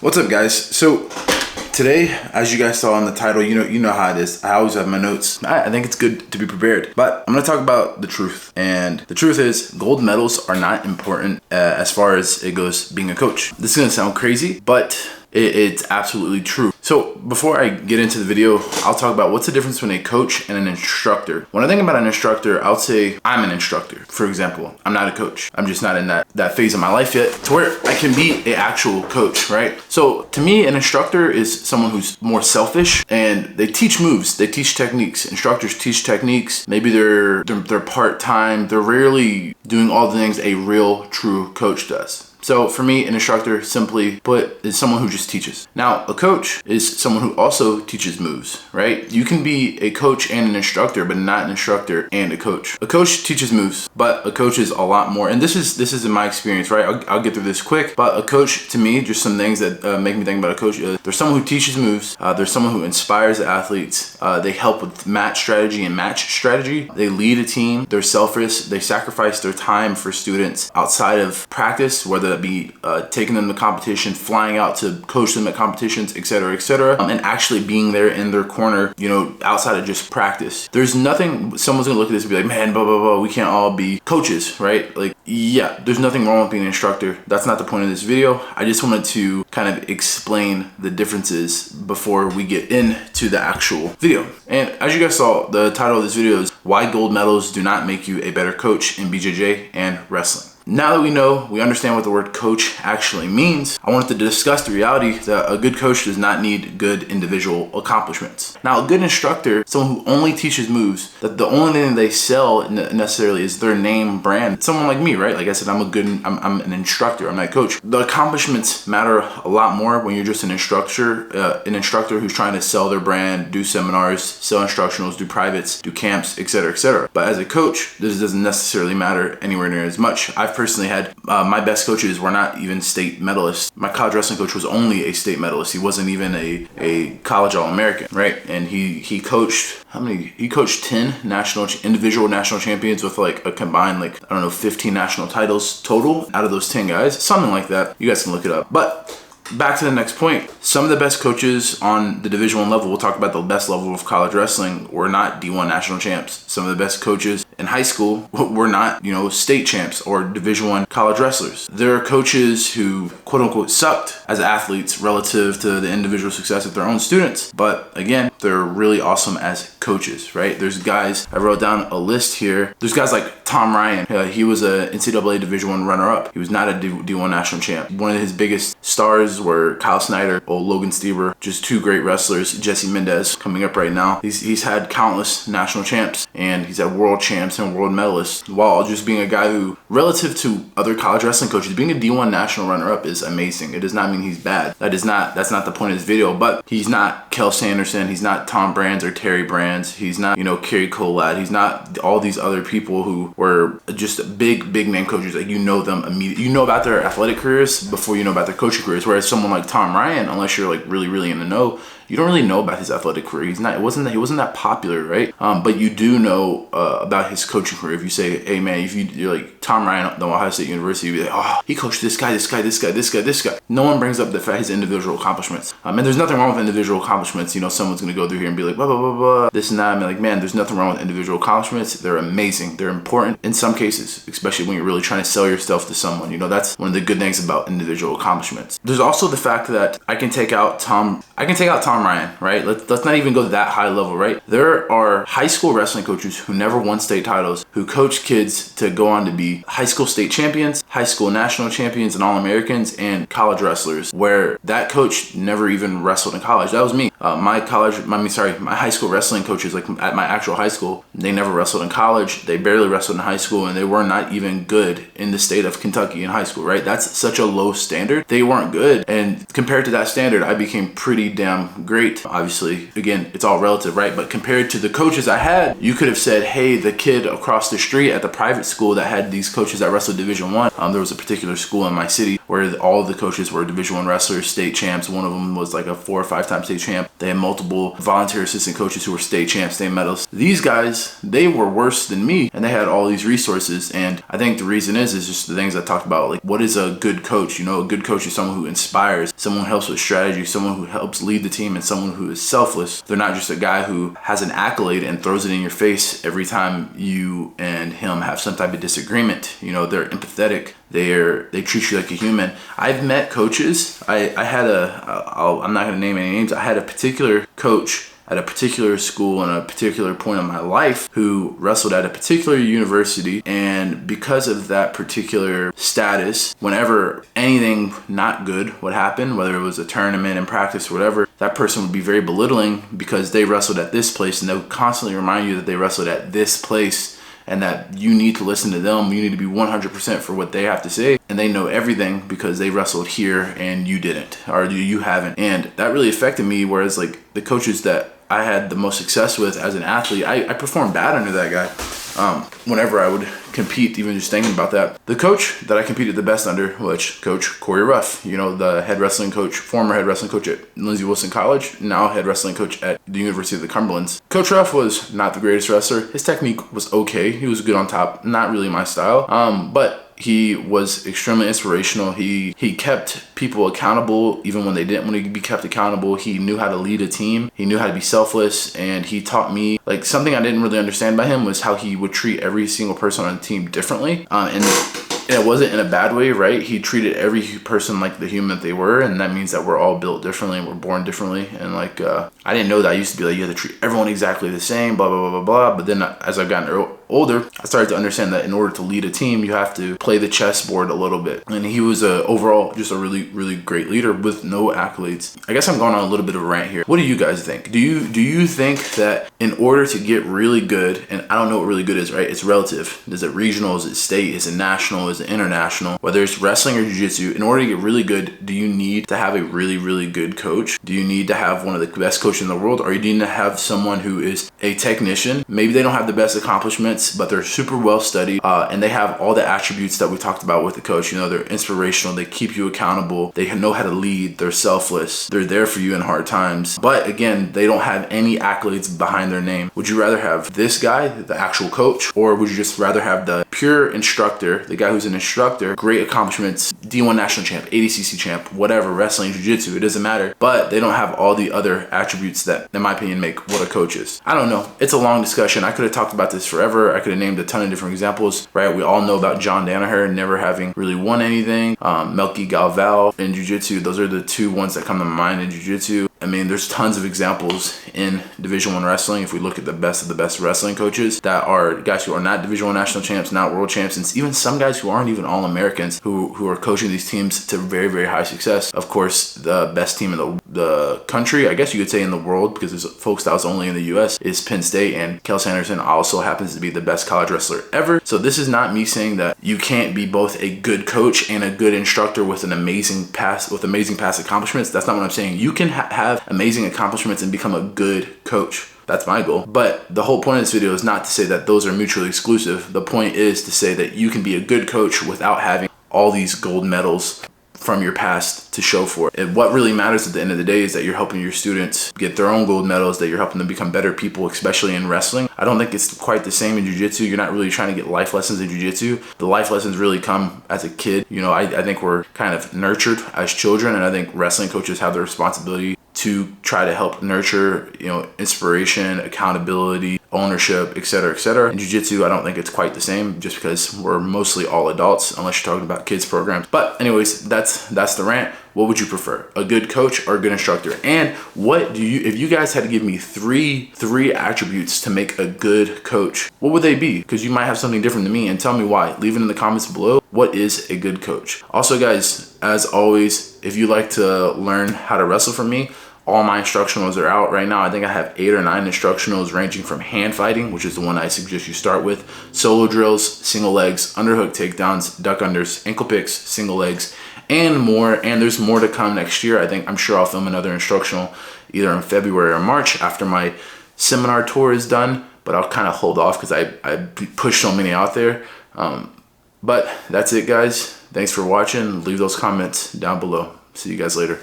What's up, guys? So today, as you guys saw in the title, you know how it is. I always have my notes. I think it's good to be prepared, but I'm gonna talk about the truth. And the truth is, gold medals are not important as far as it goes being a coach. This is gonna sound crazy, but it's absolutely true. So before I get into the video, I'll talk about what's the difference between a coach and an instructor. When I think about an instructor, I would say I'm an instructor. For example, I'm not a coach. I'm just not in that phase of my life yet to where I can be an actual coach, right? So to me, an instructor is someone who's more selfish and they teach moves, they teach techniques. Instructors teach techniques. Maybe they're part-time. They're rarely doing all the things a real, true coach does. So for me, an instructor, simply put, is someone who just teaches. Now, a coach is someone who also teaches moves, right? You can be a coach and an instructor, but not an instructor and a coach. A coach teaches moves, but a coach is a lot more. And this is in my experience, right? I'll get through this quick. But a coach, to me, just some things that make me think about a coach. There's someone who teaches moves. There's someone who inspires the athletes. They help with match strategy and match strategy. They lead a team. They're selfless. They sacrifice their time for students outside of practice, whether that be taking them to competition, flying out to coach them at competitions, etc., and actually being there in their corner, outside of just practice. There's nothing, someone's gonna look at this and be like, man, blah, blah, blah, we can't all be coaches, right? Like, yeah, there's nothing wrong with being an instructor. That's not the point of this video. I just wanted to kind of explain the differences before we get into the actual video. And as you guys saw, the title of this video is Why Gold Medals Do Not Make You a Better Coach in BJJ and Wrestling. Now that we understand what the word coach actually means, I wanted to discuss the reality that a good coach does not need good individual accomplishments. Now, a good instructor, someone who only teaches moves, that the only thing they sell necessarily is their name brand. Someone like me, right? Like I said, I'm an instructor, I'm not a coach. The accomplishments matter a lot more when you're just an instructor who's trying to sell their brand, do seminars, sell instructionals, do privates, do camps, etc. But as a coach, this doesn't necessarily matter anywhere near as much. I've personally had my best coaches were not even state medalists. My college wrestling coach was only a state medalist. He wasn't even a college All-American, right? And he coached he coached 10 individual national champions with like a combined 15 national titles total out of those 10 guys, something like that. You guys can look it up. But back to the next point. Some of the best coaches on the Division I level, we'll talk about the best level of college wrestling, were not D1 national champs. Some of the best coaches in high school were not, state champs or Division I college wrestlers. There are coaches who, quote unquote, sucked as athletes relative to the individual success of their own students. But again, they're really awesome as coaches, right? There's guys, I wrote down a list here. There's guys like Tom Ryan. He was a NCAA Division I runner-up. He was not a D1 national champ. One of his biggest stars were Kyle Snyder, old Logan Stieber, just two great wrestlers. Jesse Mendez coming up right now. He's had countless national champs, and he's had world champs and world medalists, while just being a guy who, relative to other college wrestling coaches, being a D1 national runner-up is amazing. It does not mean he's bad. That's not the point of this video, but he's not Kel Sanderson, he's not Tom Brands or Terry Brands, he's not, Kerry Colad, he's not all these other people who were just big name coaches. Like, you know them immediately. You know about their athletic careers before you know about their coaching careers, whereas someone like Tom Ryan, unless you're like really in the know, you don't really know about his athletic career. He wasn't that popular, right? But you do know about his coaching career. If you say, hey man, you're like Tom Ryan at Ohio State University, you'd be like, oh, he coached this guy. No one brings up his individual accomplishments. And there's nothing wrong with individual accomplishments. Someone's gonna go through here and be like, blah, blah, blah, blah, this and that. I'm like, man, there's nothing wrong with individual accomplishments. They're amazing. They're important in some cases, especially when you're really trying to sell yourself to someone. That's one of the good things about individual accomplishments. There's also the fact that I can take out Tom Ryan, right? Let's not even go to that high level, right? There are high school wrestling coaches who never won state titles, who coach kids to go on to be high school state champions, high school national champions and All-Americans, and college wrestlers, where that coach never even wrestled in college. That was me. My high school wrestling coaches, like at my actual high school, they never wrestled in college. They barely wrestled in high school, and they were not even good in the state of Kentucky in high school, right? That's such a low standard. They weren't good. And compared to that standard, I became pretty damn great. Obviously, again, it's all relative, right? But compared to the coaches I had, you could have said, hey, the kid across the street at the private school that had these coaches that wrestled Division I, there was a particular school in my city where all of the coaches were Division I wrestlers, state champs. One of them was like a 4 or 5 time state champ. They had multiple volunteer assistant coaches who were state state champs, state medals. These guys, they were worse than me, and they had all these resources. And I think the reason is just the things I talked about. Like, what is a good coach? You know, a good coach is someone who inspires, someone who helps with strategy, someone who helps lead the team, and someone who is selfless. They're not just a guy who has an accolade and throws it in your face every time you and him have some type of disagreement. You know, they're empathetic. They treat you like a human. I've met coaches. I'm not going to name any names. I had a particular coach at a particular school and a particular point in my life who wrestled at a particular university, and because of that particular status, whenever anything not good would happen, whether it was a tournament in practice or whatever, that person would be very belittling because they wrestled at this place, and they would constantly remind you that they wrestled at this place and that you need to listen to them. You need to be 100% for what they have to say, and they know everything because they wrestled here and you didn't, or you haven't. And that really affected me, whereas like the coaches that I had the most success with as an athlete, I performed bad under that guy. Whenever I would compete, even just thinking about that. The coach that I competed the best under, which Coach Corey Ruff, you know, the head wrestling coach, former head wrestling coach at Lindsey Wilson College, now head wrestling coach at the University of the Cumberlands. Coach Ruff was not the greatest wrestler. His technique was okay. He was good on top, not really my style. But he was extremely inspirational. He kept people accountable even when they didn't want to be kept accountable. He knew how to lead a team. He knew how to be selfless, and he taught me, like, something I didn't really understand by him was how he would treat every single person on the team differently. And it wasn't in a bad way, right? He treated every person like the human that they were, and that means that we're all built differently and we're born differently. And like, I didn't know that. I used to be like, you have to treat everyone exactly the same, blah, blah, blah, blah, blah. But then as I've gotten older, I started to understand that in order to lead a team, you have to play the chessboard a little bit. And he was overall just a really, really great leader with no accolades. I guess I'm going on a little bit of a rant here. What do you guys think? Do you think that in order to get really good, and I don't know what really good is, right? It's relative. Is it regional? Is it state? Is it national? Is it international? Whether it's wrestling or jiu-jitsu, in order to get really good, do you need to have a really, really good coach? Do you need to have one of the best coaches in the world? Or you need to have someone who is a technician? Maybe they don't have the best accomplishments, but they're super well studied, and they have all the attributes that we talked about with the coach. You know, they're inspirational, they keep you accountable, they know how to lead, they're selfless, they're there for you in hard times. But again, they don't have any accolades behind their name. Would you rather have this guy, the actual coach, or would you just rather have the pure instructor, the guy who's an instructor, great accomplishments, D1 national champ, ADCC champ, whatever, wrestling, jiu-jitsu, it doesn't matter, but they don't have all the other attributes that, in my opinion, make what a coach is? I don't know. It's a long discussion. I could have talked about this forever. I could have named a ton of different examples, right? We all know about John Danaher never having really won anything. Melky Galval in jiu-jitsu, those are the two ones that come to mind in jiu-jitsu. I mean, there's tons of examples in Division I wrestling. If we look at the best of the best wrestling coaches that are guys who are not Division I national champs, not world champs, and even some guys who aren't even All-Americans who are coaching these teams to very, very high success. Of course, the best team in the country, I guess you could say in the world, because there's folks that was only in the US, is Penn State, and Kel Sanderson also happens to be the best college wrestler ever. So this is not me saying that you can't be both a good coach and a good instructor with an amazing past accomplishments. That's not what I'm saying. You can have amazing accomplishments and become a good coach. That's my goal. But the whole point of this video is not to say that those are mutually exclusive. The point is to say that you can be a good coach without having all these gold medals from your past to show for it. And what really matters at the end of the day is that you're helping your students get their own gold medals, that you're helping them become better people, especially in wrestling. I don't think it's quite the same in jiu-jitsu. You're not really trying to get life lessons in jiu-jitsu. The life lessons really come as a kid. You know, I think we're kind of nurtured as children, and I think wrestling coaches have the responsibility to try to help nurture, you know, inspiration, accountability, ownership, etc., etc. In jiu-jitsu, I don't think it's quite the same, just because we're mostly all adults, unless you're talking about kids programs. But anyways, that's the rant. What would you prefer, a good coach or a good instructor? And what do you, if you guys had to give me three attributes to make a good coach, what would they be? Because you might have something different than me, and tell me why. Leave it in the comments below. What is a good coach? Also, guys, as always, if you like to learn how to wrestle from me, all my instructionals are out right now. I think I have 8 or 9 instructionals, ranging from hand fighting, which is the one I suggest you start with, solo drills, single legs, underhook takedowns, duck unders, ankle picks, single legs, and more. And there's more to come next year. I'm sure I'll film another instructional either in February or March after my seminar tour is done, but I'll kind of hold off because I push so many out there. But that's it, guys. Thanks for watching. Leave those comments down below. See you guys later.